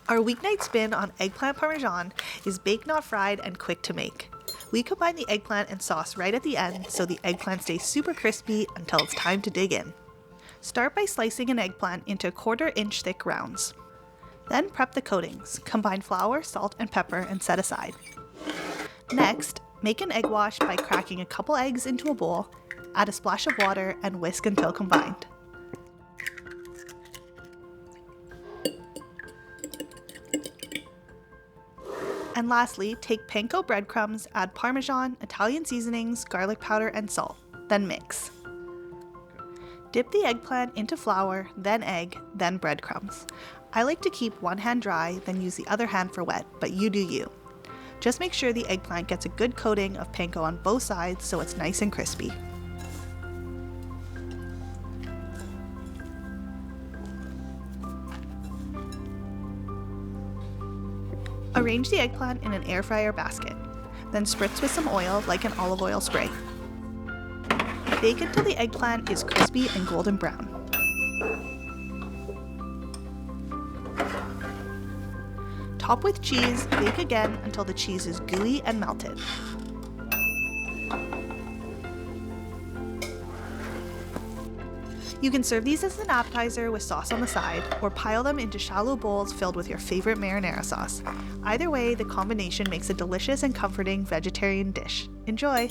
Our weeknight spin on eggplant parmesan is baked not fried and quick to make. We combine the eggplant and sauce right at the end so the eggplant stays super crispy until it's time to dig in. Start by slicing an eggplant into 1/4 inch thick rounds. Then prep the coatings. Combine flour, salt, and pepper and set aside. Next, make an egg wash by cracking a couple eggs into a bowl, add a splash of water, and whisk until combined. And lastly, take panko breadcrumbs, add parmesan, Italian seasonings, garlic powder, and salt. Then mix. Dip the eggplant into flour, then egg, then breadcrumbs. I like to keep one hand dry, then use the other hand for wet, but you do you. Just make sure the eggplant gets a good coating of panko on both sides so it's nice and crispy. Arrange the eggplant in an air fryer basket, then spritz with some oil like an olive oil spray. Bake until the eggplant is crispy and golden brown. Top with cheese, bake again until the cheese is gooey and melted. You can serve these as an appetizer with sauce on the side, or pile them into shallow bowls filled with your favorite marinara sauce. Either way, the combination makes a delicious and comforting vegetarian dish. Enjoy!